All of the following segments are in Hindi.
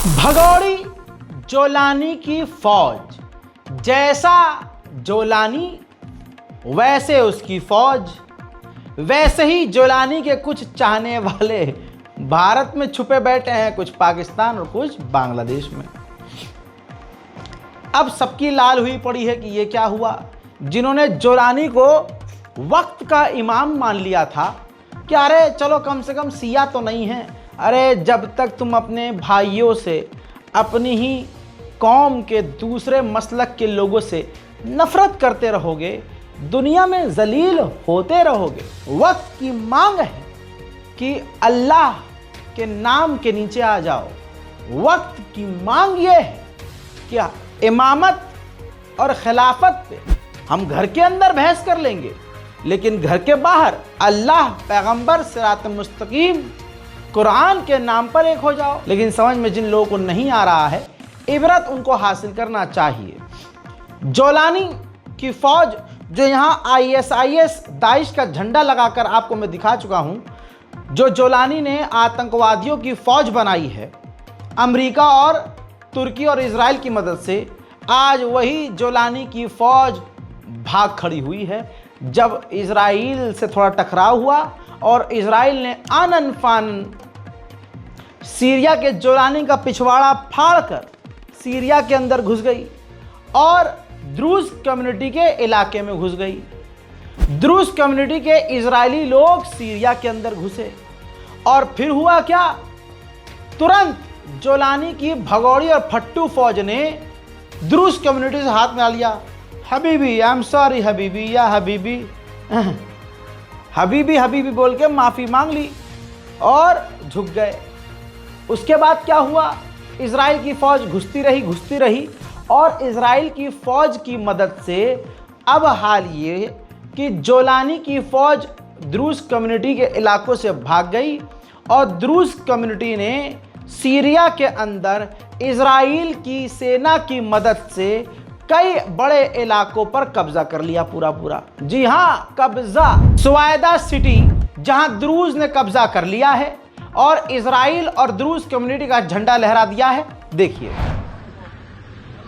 भगोड़ी जोलानी की फौज, जैसा जोलानी वैसे उसकी फौज। वैसे ही जोलानी के कुछ चाहने वाले भारत में छुपे बैठे हैं, कुछ पाकिस्तान और कुछ बांग्लादेश में। अब सबकी लाल हुई पड़ी है कि ये क्या हुआ। जिन्होंने जोलानी को वक्त का इमाम मान लिया था कि अरे चलो कम से कम सिया तो नहीं है, अरे जब तक तुम अपने भाइयों से, अपनी ही कौम के दूसरे मसलक के लोगों से नफरत करते रहोगे, दुनिया में जलील होते रहोगे। वक्त की मांग है कि अल्लाह के नाम के नीचे आ जाओ। वक्त की मांग ये है कि इमामत और खिलाफत पे हम घर के अंदर बहस कर लेंगे, लेकिन घर के बाहर अल्लाह, पैगंबर, सिरात मुस्तकीम, कुरान के नाम पर एक हो जाओ। लेकिन समझ में जिन लोगों को नहीं आ रहा है, इबरत उनको हासिल करना चाहिए। जोलानी की फौज जो यहाँ ISIS दाइश का झंडा लगाकर आपको मैं दिखा चुका हूँ, जो जोलानी ने आतंकवादियों की फौज बनाई है अमेरिका और तुर्की और इजराइल की मदद से, आज वही जोलानी की फौज भाग खड़ी हुई है। जब इजराइल से थोड़ा टकराव हुआ और इजराइल ने आनन फानन सीरिया के जोलानी का पिछवाड़ा फाड़कर सीरिया के अंदर घुस गई और द्रूज कम्युनिटी के इलाके में घुस गई। द्रूज कम्युनिटी के इजरायली लोग सीरिया के अंदर घुसे और फिर हुआ क्या, तुरंत जोलानी की भगोड़ी और फट्टू फौज ने द्रूज कम्युनिटी से हाथ मिला लिया। Habibi, I am sorry Habibi, या हबीबी, हबीबी हबीबी बोल के माफ़ी मांग ली और झुक गए। उसके बाद क्या हुआ, इजराइल की फ़ौज घुसती रही और इजराइल की फ़ौज की मदद से अब हाल ये कि जोलानी की फ़ौज द्रूज कम्युनिटी के इलाकों से भाग गई और द्रूज कम्युनिटी ने सीरिया के अंदर इजराइल की सेना की मदद से कई बड़े इलाकों पर कब्जा कर लिया पूरा। जी हाँ, कब्जा। सुवायदा सिटी जहां द्रूज ने कब्जा कर लिया है और इजराइल और द्रूज कम्युनिटी का झंडा लहरा दिया है। देखिए,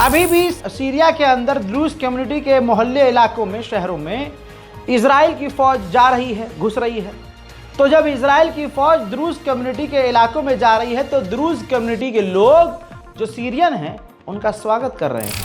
अभी भी सीरिया के अंदर द्रूज कम्युनिटी के मोहल्ले इलाकों में, शहरों में इजराइल की फ़ौज जा रही है, घुस रही है। तो जब इजराइल की फ़ौज द्रूज कम्युनिटी के इलाकों में जा रही है तो द्रूज कम्युनिटी के लोग जो सीरियन हैं उनका स्वागत कर रहे हैं।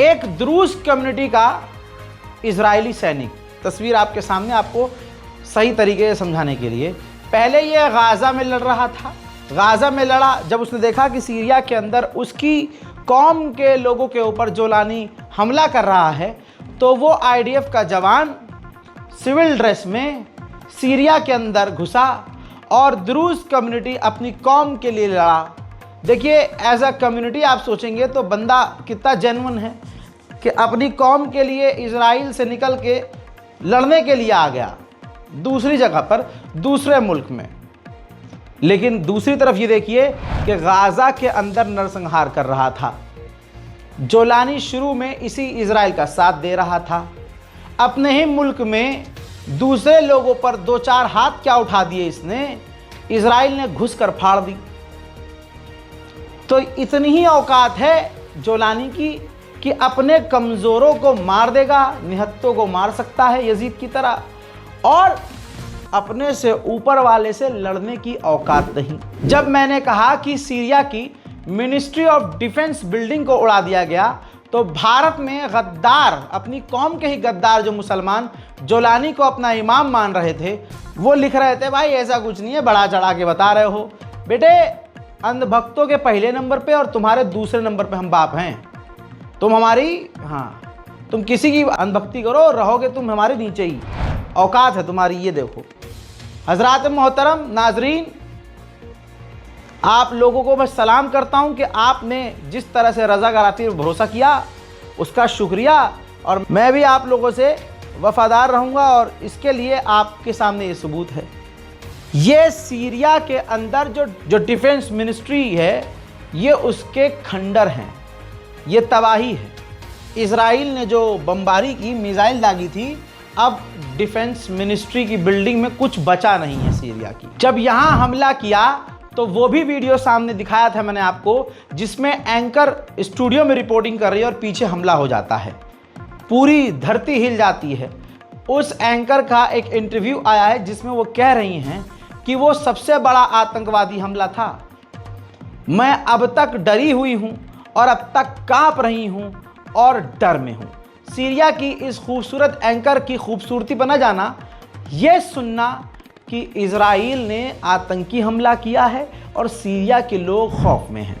एक द्रूज कम्युनिटी का इजरायली सैनिक, तस्वीर आपके सामने, आपको सही तरीके से समझाने के लिए। पहले ये गाज़ा में लड़ रहा था, गाज़ा में लड़ा, जब उसने देखा कि सीरिया के अंदर उसकी कौम के लोगों के ऊपर जोलानी हमला कर रहा है, तो वो आईडीएफ का जवान सिविल ड्रेस में सीरिया के अंदर घुसा और द्रूज कम्युनिटी अपनी कौम के लिए लड़ा। देखिए, एज अ कम्युनिटी आप सोचेंगे तो बंदा कितना जेन्युइन है कि अपनी कौम के लिए इजराइल से निकल के लड़ने के लिए आ गया दूसरी जगह पर, दूसरे मुल्क में। लेकिन दूसरी तरफ ये देखिए कि गाज़ा के अंदर नरसंहार कर रहा था। जोलानी शुरू में इसी इजराइल का साथ दे रहा था, अपने ही मुल्क में दूसरे लोगों पर दो चार हाथ क्या उठा दिए इसने, इजराइल ने घुस कर फाड़ दी। तो इतनी ही औकात है जोलानी की कि अपने कमज़ोरों को मार देगा, निहत्तों को मार सकता है यजीद की तरह, और अपने से ऊपर वाले से लड़ने की औकात नहीं। जब मैंने कहा कि सीरिया की मिनिस्ट्री ऑफ डिफेंस बिल्डिंग को उड़ा दिया गया, तो भारत में गद्दार, अपनी कौम के ही गद्दार जो मुसलमान जोलानी को अपना इमाम मान रहे थे, वो लिख रहे थे भाई ऐसा कुछ नहीं है, बड़ा चढ़ा के बता रहे हो। बेटे, अंधभक्तों के पहले नंबर पे और तुम्हारे दूसरे नंबर पे हम बाप हैं। तुम हमारी, हाँ, तुम किसी की अंधभक्ति करो, रहोगे तुम हमारे नीचे ही। औकात है तुम्हारी, ये देखो। हजरात मोहतरम नाजरीन, आप लोगों को मैं सलाम करता हूं कि आपने जिस तरह से रज़ा गराती पर भरोसा किया उसका शुक्रिया, और मैं भी आप लोगों से वफादार रहूंगा, और इसके लिए आपके सामने ये सबूत है। ये सीरिया के अंदर जो डिफेंस मिनिस्ट्री है, ये उसके खंडर हैं, ये तबाही है। इजराइल ने जो बमबारी की, मिसाइल दागी थी, अब डिफेंस मिनिस्ट्री की बिल्डिंग में कुछ बचा नहीं है सीरिया की। जब यहाँ हमला किया तो वो भी वीडियो सामने दिखाया था मैंने आपको, जिसमें एंकर स्टूडियो में रिपोर्टिंग कर रही है और पीछे हमला हो जाता है, पूरी धरती हिल जाती है। उस एंकर का एक इंटरव्यू आया है जिसमें वो कह रही हैं कि वो सबसे बड़ा आतंकवादी हमला था। मैं अब तक डरी हुई हूँ और अब तक कांप रही हूँ और डर में हूँ। सीरिया की इस खूबसूरत एंकर की खूबसूरती पर न जाना, ये सुनना कि इजराइल ने आतंकी हमला किया है और सीरिया के लोग खौफ में हैं।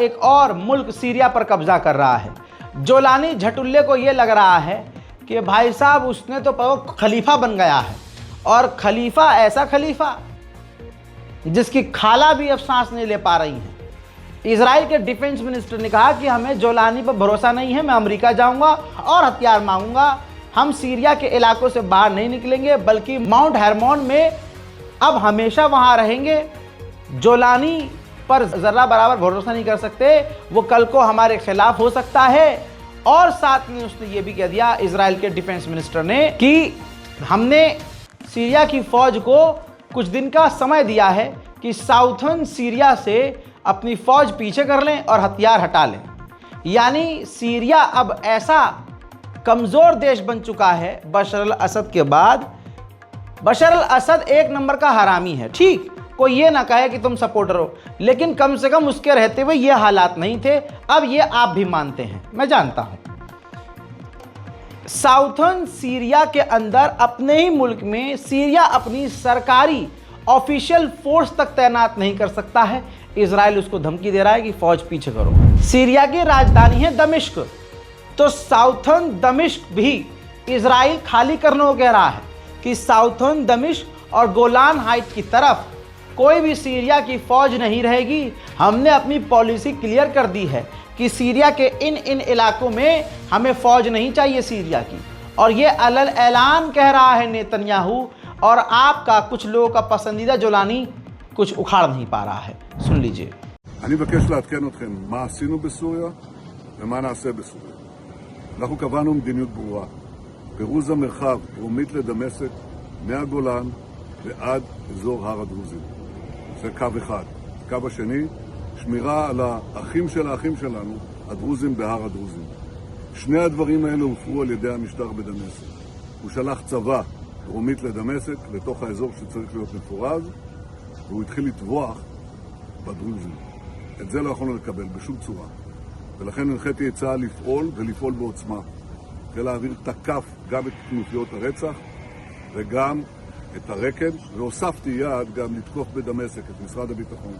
एक और मुल्क सीरिया पर कब्जा कर रहा है। जोलानी झटुल्ले को ये लग रहा है कि भाई साहब उसने तो खलीफा बन गया है, और खलीफा ऐसा खलीफा जिसकी खाला भी अब सांस नहीं ले पा रही है। इजराइल के डिफेंस मिनिस्टर ने कहा कि हमें जोलानी पर भरोसा नहीं है, मैं अमेरिका जाऊंगा और हथियार मांगूंगा, हम सीरिया के इलाकों से बाहर नहीं निकलेंगे, बल्कि माउंट हेरमोन में अब हमेशा वहां रहेंगे। जोलानी पर ज़रा बराबर भरोसा नहीं कर सकते, वो कल को हमारे खिलाफ हो सकता है। और साथ में उसने ये भी कह दिया, इजराइल के डिफेंस मिनिस्टर ने, कि हमने सीरिया की फ़ौज को कुछ दिन का समय दिया है कि साउथर्न सीरिया से अपनी फ़ौज पीछे कर लें और हथियार हटा लें। यानी सीरिया अब ऐसा कमज़ोर देश बन चुका है बशर अल असद के बाद। बशर अल असद एक नंबर का हरामी है, ठीक, कोई ये ना कहे कि तुम सपोर्टर हो, लेकिन कम से कम उसके रहते हुए ये हालात नहीं थे। अब ये आप भी मानते हैं, मैं जानता हूं। साउथर्न सीरिया के अंदर अपने ही मुल्क में सीरिया अपनी सरकारी ऑफिशियल फोर्स तक तैनात नहीं कर सकता है। इजराइल उसको धमकी दे रहा है कि फौज पीछे करो। सीरिया की राजधानी है दमिश्क, तो साउथर्न दमिश्क भी इजराइल खाली करने को कह रहा है कि साउथर्न दमिश्क और गोलान हाइट की तरफ कोई भी सीरिया की फौज नहीं रहेगी। हमने अपनी पॉलिसी क्लियर कर दी है कि सीरिया के इन इलाकों में हमें फौज नहीं चाहिए सीरिया की। और ये अलल ऐलान कह रहा है नेतन्याहू, और आपका कुछ लोगों का पसंदीदा जोलानी कुछ उखाड़ नहीं पा रहा है। सुन लीजिए। אני מבקש לעדכן אתכם מה עשינו בסוריה ומה נעשה בסוריה. אנחנו קבענו מדיניות ברורה. פירוז המרחב דרומית לדמשק מהגולן ועד אזור הר הדרוזים. זה קו אחד. הקו השני, שמירה על האחים של האחים שלנו, הדרוזים בהר הדרוזים. שני הדברים האלה הופרו על ידי המשטר בדמשק. הוא שלח צבא דרומית לדמשק, לתוך האזור שצריך להיות מפורז, והוא התחיל לטבוח בדרוזים. את זה לא יכולנו לקבל בשום צורה. ולכן הנחיתי את צה"ל לפעול ולפעול בעוצמה. חיל האוויר תקף גם את כנופיות הרצח וגם את הרקד, והוספתי יד גם לתקוף בדמשק את משרד הביטחון.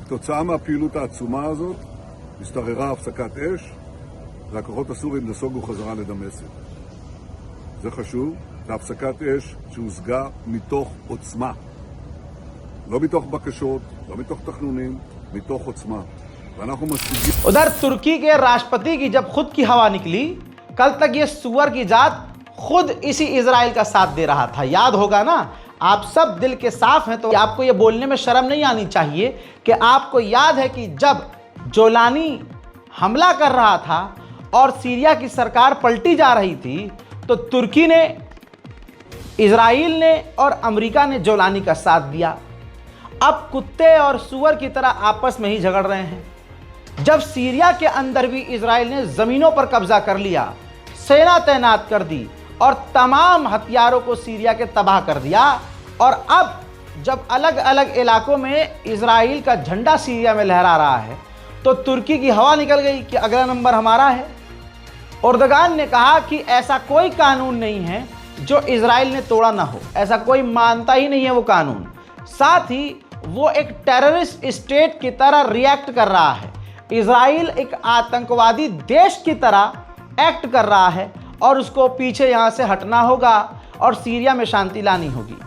כתוצאה מהפעילות העצומה הזאת השתררה הפסקת אש, והכוחות הסורים נסוגו חזרה לדמשק. זה חשוב, זה הפסקת אש שהושגה מתוך עוצמה. לא מתוך בקשות, לא מתוך תכנונים, מתוך עוצמה. ואנחנו משיגים... उधर तुर्की के राष्ट्रपति की जब खुद की हवा निकली, कल तक ये सुअर की जात खुद इसी इजराइल का साथ दे रहा था। याद होगा ना, आप सब दिल के साफ हैं तो आपको ये बोलने में शर्म नहीं आनी चाहिए कि आपको याद है कि जब जोलानी हमला कर रहा था और सीरिया की सरकार पलटी जा रही थी, तो तुर्की ने, इजराइल ने और अमेरिका ने जोलानी का साथ दिया। अब कुत्ते और सुअर की तरह आपस में ही झगड़ रहे हैं। जब सीरिया के अंदर भी इजराइल ने ज़मीनों पर कब्जा कर लिया, सेना तैनात कर दी और तमाम हथियारों को सीरिया के तबाह कर दिया, और अब जब अलग अलग इलाकों में इजराइल का झंडा सीरिया में लहरा रहा है, तो तुर्की की हवा निकल गई कि अगला नंबर हमारा है। एर्दोगान ने कहा कि ऐसा कोई कानून नहीं है जो इजराइल ने तोड़ा ना हो, ऐसा कोई मानता ही नहीं है वो कानून। साथ ही वो एक टेररिस्ट स्टेट की तरह रिएक्ट कर रहा है। इजराइल एक आतंकवादी देश की तरह एक्ट कर रहा है और उसको पीछे यहाँ से हटना होगा और सीरिया में शांति लानी होगी।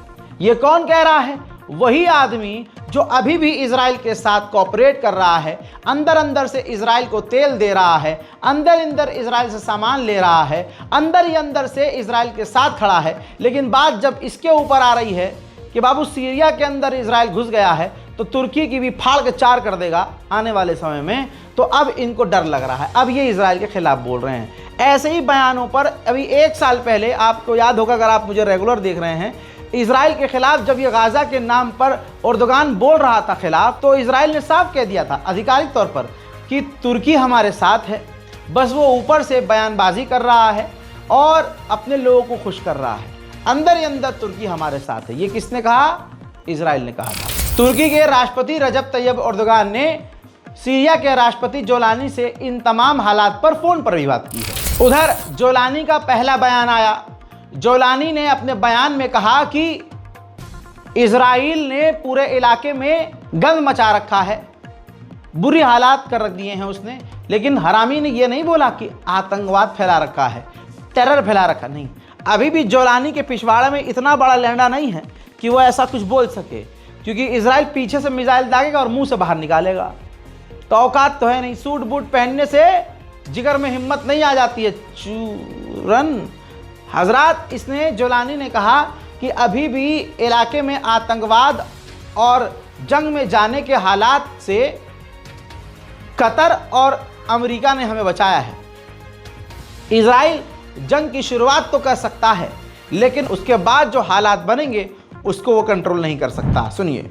ये कौन कह रहा है? वही आदमी जो अभी भी इजराइल के साथ कोऑपरेट कर रहा है, अंदर अंदर से इजराइल को तेल दे रहा है, अंदर अंदर इजराइल से सामान ले रहा है, अंदर ही अंदर से इजराइल के साथ खड़ा है। लेकिन बात जब इसके ऊपर आ रही है कि बाबू सीरिया के अंदर इजराइल घुस गया है, तो तुर्की की भी फाड़ के चार कर देगा आने वाले समय में, तो अब इनको डर लग रहा है। अब ये इजराइल के खिलाफ बोल रहे हैं। ऐसे ही बयानों पर अभी 1 साल पहले, आपको याद होगा अगर आप मुझे रेगुलर देख रहे हैं, इजराइल के खिलाफ जब ये गाजा के नाम पर एर्दोगान बोल रहा था खिलाफ, तो इजराइल ने साफ कह दिया था आधिकारिक तौर पर कि तुर्की हमारे साथ है। बस वो ऊपर से बयानबाजी कर रहा है और अपने लोगों को खुश कर रहा है, अंदर ही अंदर तुर्की हमारे साथ है। ये किसने कहा? इजराइल ने कहा था। तुर्की के राष्ट्रपति रजब तैयब एर्दोगान ने सीरिया के राष्ट्रपति जोलानी से इन तमाम हालात पर फोन पर भी बात की है। उधर जोलानी का पहला बयान आया। जोलानी ने अपने बयान में कहा कि इजराइल ने पूरे इलाके में गंद मचा रखा है, बुरी हालात कर रख दिए हैं उसने। लेकिन हरामी ने यह नहीं बोला कि आतंकवाद फैला रखा है, टेरर फैला रखा, नहीं। अभी भी जोलानी के पिछवाड़े में इतना बड़ा लैंडा नहीं है कि वो ऐसा कुछ बोल सके, क्योंकि इजराइल पीछे से मिसाइल दागेगा और मुंह से बाहर निकालेगा। तो औकात तो है नहीं। सूट बूट पहनने से जिगर में हिम्मत नहीं आ जाती है चूरन। हजरात, इसने जोलानी ने कहा कि अभी भी इलाके में आतंकवाद और जंग में जाने के हालात से कतर और अमेरिका ने हमें बचाया है। इजराइल जंग की शुरुआत तो कर सकता है, लेकिन उसके बाद जो हालात बनेंगे उसको वो कंट्रोल नहीं कर सकता। सुनिए।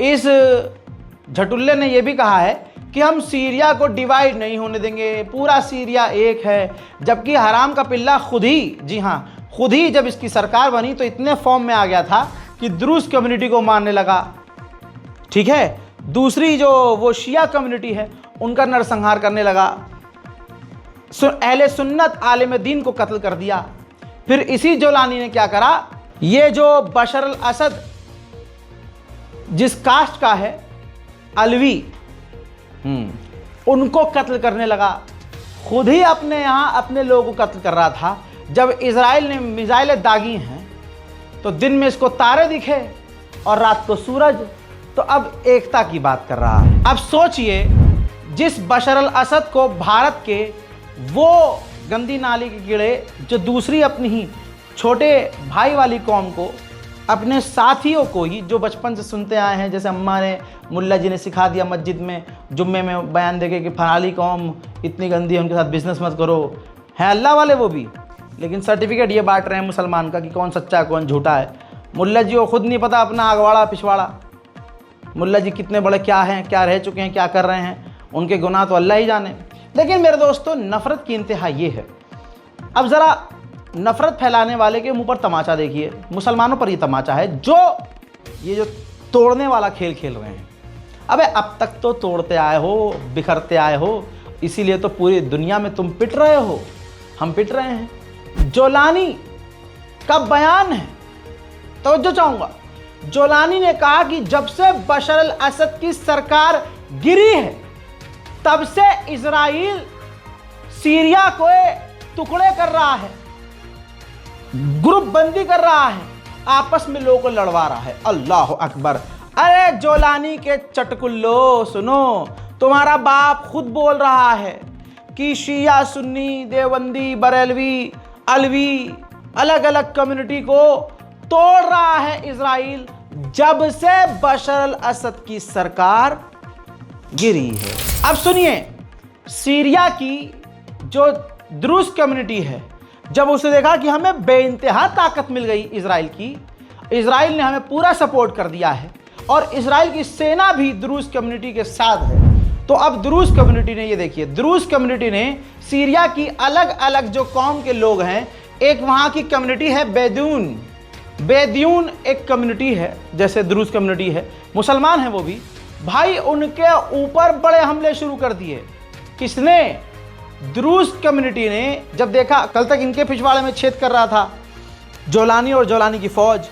इस झटुल्ले ने यह भी कहा है कि हम सीरिया को डिवाइड नहीं होने देंगे, पूरा सीरिया एक है, जबकि हराम का पिल्ला खुद ही, जी हाँ, खुद ही जब इसकी सरकार बनी तो इतने फॉर्म में आ गया था कि द्रूज कम्युनिटी को मारने लगा। ठीक है, दूसरी जो वो शिया कम्युनिटी है उनका नरसंहार करने लगा, अहले सुन्नत आलिम दीन को कत्ल कर दिया। फिर इसी जोलानी ने क्या करा, ये जो बशर अल असद जिस कास्ट का है, अलवी, उनको कत्ल करने लगा। खुद ही अपने यहाँ अपने लोगों को कत्ल कर रहा था। जब इजराइल ने मिसाइलें दागी हैं तो दिन में इसको तारे दिखे और रात को सूरज, तो अब एकता की बात कर रहा है। अब सोचिए, जिस बशर अल असद को भारत के वो गंदी नाली के कीड़े जो दूसरी अपनी ही छोटे भाई वाली कौम को, अपने साथियों को ही जो बचपन से सुनते आए हैं, जैसे अम्मा ने, मुल्ला जी ने सिखा दिया मस्जिद में जुम्मे में बयान देके कि फलानी कौम इतनी गंदी है, उनके साथ बिजनेस मत करो, हैं अल्लाह वाले वो भी, लेकिन सर्टिफिकेट ये बांट रहे हैं मुसलमान का कि कौन सच्चा है कौन झूठा है। मुल्ला जी को खुद नहीं पता अपना अगवाड़ा पिछवाड़ा, मुल्ला जी कितने बड़े क्या हैं, क्या रह चुके हैं, क्या कर रहे हैं, उनके गुनाह तो अल्लाह ही जाने। लेकिन मेरे दोस्तों, नफ़रत की इंतहा ये है। अब ज़रा नफ़रत फैलाने वाले के मुंह पर तमाचा देखिए, मुसलमानों पर ये तमाचा है जो ये जो तोड़ने वाला खेल खेल रहे हैं। अबे अब तक तो तोड़ते आए हो, बिखरते आए हो, इसीलिए तो पूरी दुनिया में तुम पिट रहे हो, हम पिट रहे हैं। जोलानी का बयान है, तवज्जो चाहूँगा। जोलानी ने कहा कि जब से बशर अल असद की सरकार गिरी है तब से इजराइल सीरिया को टुकड़े कर रहा है, ग्रुप बंदी कर रहा है, आपस में लोगों को लड़वा रहा है। अल्लाह अकबर। अरे जोलानी के चटकुल्लो, सुनो, तुम्हारा बाप खुद बोल रहा है कि शिया, सुन्नी, देवबंदी, बरेलवी, अलवी, अलग अलग कम्युनिटी को तोड़ रहा है इजराइल जब से बशर अल असद की सरकार गिरी है। अब सुनिए, सीरिया की जो द्रूज कम्युनिटी है, जब उसने देखा कि हमें बेइंतहा ताकत मिल गई इजराइल की, इजराइल ने हमें पूरा सपोर्ट कर दिया है और इजराइल की सेना भी द्रूज कम्युनिटी के साथ है, तो अब द्रूज कम्युनिटी ने, ये देखिए, द्रूज कम्युनिटी ने सीरिया की अलग अलग जो कौम के लोग हैं, एक वहाँ की कम्युनिटी है बेदून एक कम्युनिटी है, जैसे द्रूज कम्युनिटी है, मुसलमान है वो भी, भाई उनके ऊपर बड़े हमले शुरू कर दिए। किसने? द्रूज कम्युनिटी ने। जब देखा, कल तक इनके पिछवाड़े में छेद कर रहा था जोलानी और जोलानी की फौज,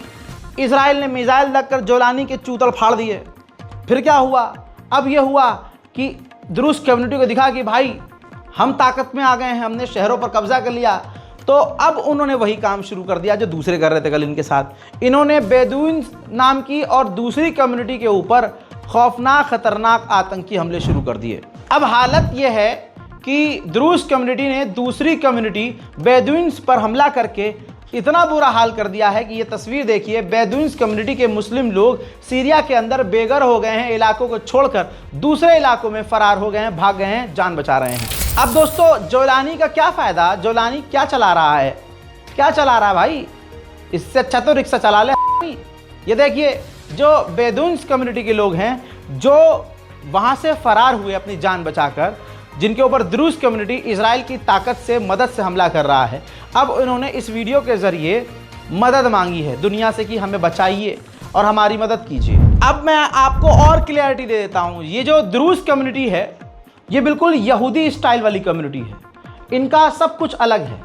इजराइल ने मिसाइल लगकर जोलानी के चूतल फाड़ दिए। फिर क्या हुआ? अब यह हुआ कि द्रूज कम्युनिटी को दिखा कि भाई हम ताकत में आ गए हैं, हमने शहरों पर कब्जा कर लिया, तो अब उन्होंने वही काम शुरू कर दिया जो दूसरे कर रहे थे कल इनके साथ। इन्होंने बेदूइन नाम की और दूसरी कम्युनिटी के ऊपर खौफनाक, खतरनाक आतंकी हमले शुरू कर दिए। अब हालत यह है कि द्रूज कम्युनिटी ने दूसरी कम्युनिटी बेदूइन्स पर हमला करके इतना बुरा हाल कर दिया है कि ये तस्वीर देखिए, बेदूइन्स कम्युनिटी के मुस्लिम लोग सीरिया के अंदर बेघर हो गए हैं, इलाकों को छोड़कर दूसरे इलाकों में फरार हो गए हैं, भाग गए हैं, जान बचा रहे हैं। अब दोस्तों, जोलानी का क्या फ़ायदा? जोलानी क्या चला रहा है? क्या चला रहा है भाई? इससे अच्छा तो रिक्शा चला ले। ये देखिए, जो बेदूइन्स कम्युनिटी के लोग हैं जो वहाँ से फरार हुए अपनी जान बचाकर, जिनके ऊपर द्रूज कम्युनिटी इजराइल की ताकत से, मदद से हमला कर रहा है, अब उन्होंने इस वीडियो के ज़रिए मदद मांगी है दुनिया से कि हमें बचाइए और हमारी मदद कीजिए। अब मैं आपको और क्लियरिटी दे देता हूँ। ये जो द्रूज कम्युनिटी है, ये बिल्कुल यहूदी स्टाइल वाली कम्युनिटी है, इनका सब कुछ अलग है,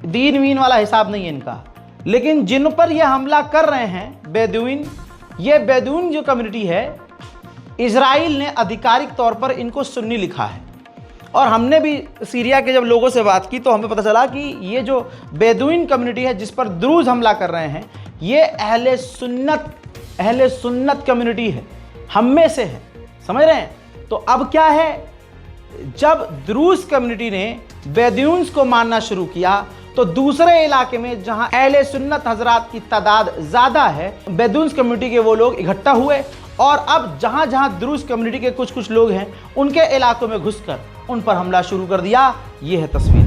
दीन वीन वाला हिसाब नहीं है इनका। लेकिन जिन पर ये हमला कर रहे हैं बेदूइन, ये बेदून जो कम्युनिटी है, इजराइल ने आधिकारिक तौर पर इनको सुन्नी लिखा है। और हमने भी सीरिया के जब लोगों से बात की तो हमें पता चला कि ये जो बेदूइन कम्युनिटी है जिस पर द्रूज हमला कर रहे हैं, ये अहले सुन्नत कम्युनिटी है, हम में से है, समझ रहे हैं। तो अब क्या है, जब द्रूज कम्युनिटी ने बेदून्स को मारना शुरू किया तो दूसरे इलाके में जहां अहले सुन्नत हजरात की तादाद ज़्यादा है, बेदून्स कम्युनिटी के वो लोग इकट्ठा हुए और अब जहां जहां द्रूज कम्युनिटी के कुछ लोग हैं उनके इलाकों में घुसकर उन पर हमला शुरू कर दिया। ये है तस्वीर।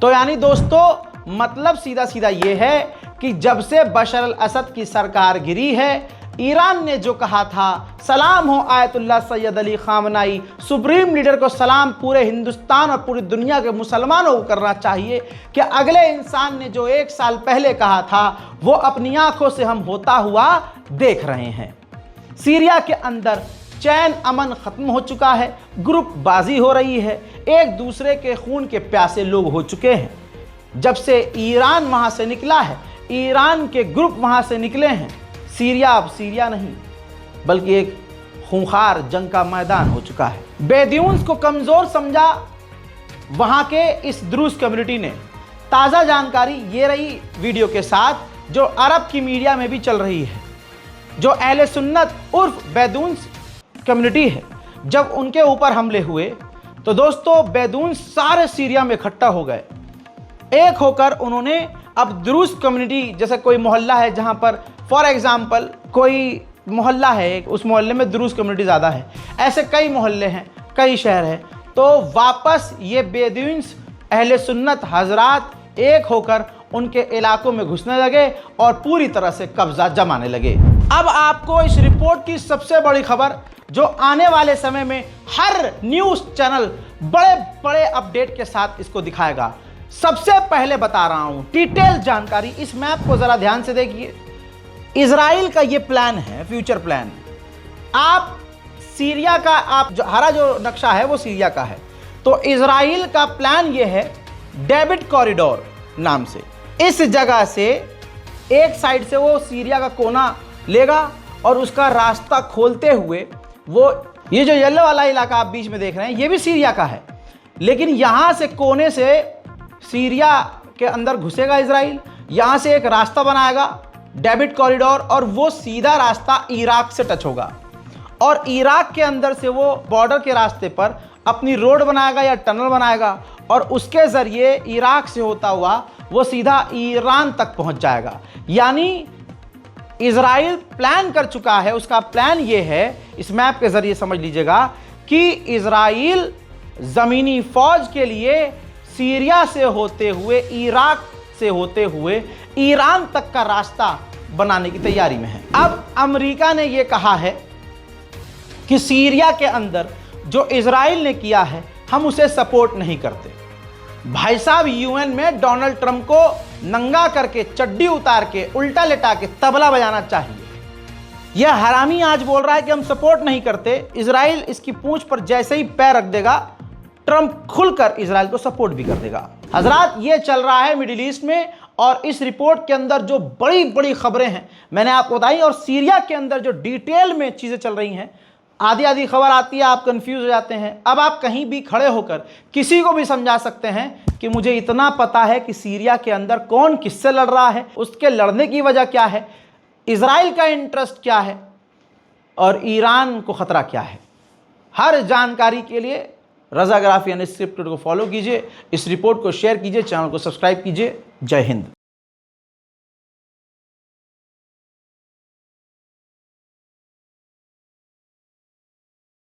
तो यानी दोस्तों मतलब सीधा सीधा ये है कि जब से बशर अल असद की सरकार गिरी है, ईरान ने जो कहा था सलाम हो Ayatollah Syed Ali खामनाई, supreme leader को सलाम पूरे हिंदुस्तान और पूरी दुनिया के मुसलमानों को करना चाहिए कि अगले इंसान ने जो 1 साल पहले कहा था वो अपनी आंखों से हम होता हुआ देख रहे हैं। सीरिया के अंदर चैन अमन खत्म हो चुका है, ग्रुप बाजी हो रही है, एक दूसरे के खून के प्यासे लोग हो चुके हैं। जब से ईरान वहां से निकला है, ईरान के ग्रुप वहां से निकले हैं, सीरिया अब सीरिया नहीं बल्कि एक खूंखार जंग का मैदान हो चुका है। बेदून्स को कमजोर समझा वहां के इस द्रूज कम्युनिटी ने। ताज़ा जानकारी ये रही वीडियो के साथ जो अरब की मीडिया में भी चल रही है। जो अहले सुन्नत उर्फ बेदून्स कम्युनिटी है, जब उनके ऊपर हमले हुए तो दोस्तों बेदून सारे सीरिया में इकट्ठा हो गए। एक होकर उन्होंने अब द्रूज कम्युनिटी, जैसे कोई मोहल्ला है जहां पर फॉर एग्जांपल कोई मोहल्ला है, उस मोहल्ले में द्रूज कम्युनिटी ज़्यादा है, ऐसे कई मोहल्ले हैं, कई शहर हैं, तो वापस ये बेदून्स अहले सुन्नत हजरात एक होकर उनके इलाकों में घुसने लगे और पूरी तरह से कब्जा जमाने लगे। अब आपको इस रिपोर्ट की सबसे बड़ी खबर जो आने वाले समय में हर न्यूज़ चैनल बड़े बड़े अपडेट के साथ इसको दिखाएगा। सबसे पहले बता रहा हूं डिटेल जानकारी, इस मैप को जरा ध्यान से देखिए। इजराइल का ये प्लान है, फ्यूचर प्लान। आप सीरिया का, आप जो हरा जो नक्शा है वो सीरिया का है, तो इजराइल का प्लान ये है डेविड कॉरिडोर नाम से। इस जगह से एक साइड से वो सीरिया का कोना लेगा और उसका रास्ता खोलते हुए वो ये जो येलो वाला इलाका आप बीच में देख रहे हैं ये भी सीरिया का है, लेकिन यहां से कोने से सीरिया के अंदर घुसेगा इजराइल, यहां से एक रास्ता बनाएगा डेविड कॉरिडोर और वो सीधा रास्ता इराक से टच होगा और इराक के अंदर से वो बॉर्डर के रास्ते पर अपनी रोड बनाएगा या टनल बनाएगा और उसके ज़रिए इराक से होता हुआ वो सीधा ईरान तक पहुंच जाएगा। यानी इजराइल प्लान कर चुका है, उसका प्लान ये है, इस मैप के ज़रिए समझ लीजिएगा कि इजराइल ज़मीनी फ़ौज के लिए सीरिया से होते हुए, इराक से होते हुए ईरान तक का रास्ता बनाने की तैयारी में है। अब अमेरिका ने यह कहा है कि सीरिया के अंदर जो इजराइल ने किया है हम उसे सपोर्ट नहीं करते। भाई साहब, यूएन में डोनाल्ड ट्रंप को नंगा करके, चड्डी उतार के, उल्टा लेटा के तबला बजाना चाहिए। यह हरामी आज बोल रहा है कि हम सपोर्ट नहीं करते, इजराइल इसकी पूंछ पर जैसे ही पैर रख देगा ट्रंप खुलकर इजराइल को सपोर्ट भी कर देगा। हजरात, ये चल रहा है मिडिल ईस्ट में, और इस रिपोर्ट के अंदर जो बड़ी बड़ी खबरें हैं मैंने आपको बताई, और सीरिया के अंदर जो डिटेल में चीज़ें चल रही हैं, आधी आधी खबर आती है, आप कंफ्यूज हो जाते हैं। अब आप कहीं भी खड़े होकर किसी को भी समझा सकते हैं कि मुझे इतना पता है कि सीरिया के अंदर कौन किससे लड़ रहा है, उसके लड़ने की वजह क्या है, इजराइल का इंटरेस्ट क्या है और ईरान को ख़तरा क्या है। हर जानकारी के लिए रज़ाग्राफी अनस्क्रिप्टेड को फॉलो कीजिए, इस रिपोर्ट को शेयर कीजिए, चैनल को सब्सक्राइब कीजिए। जय हिंद।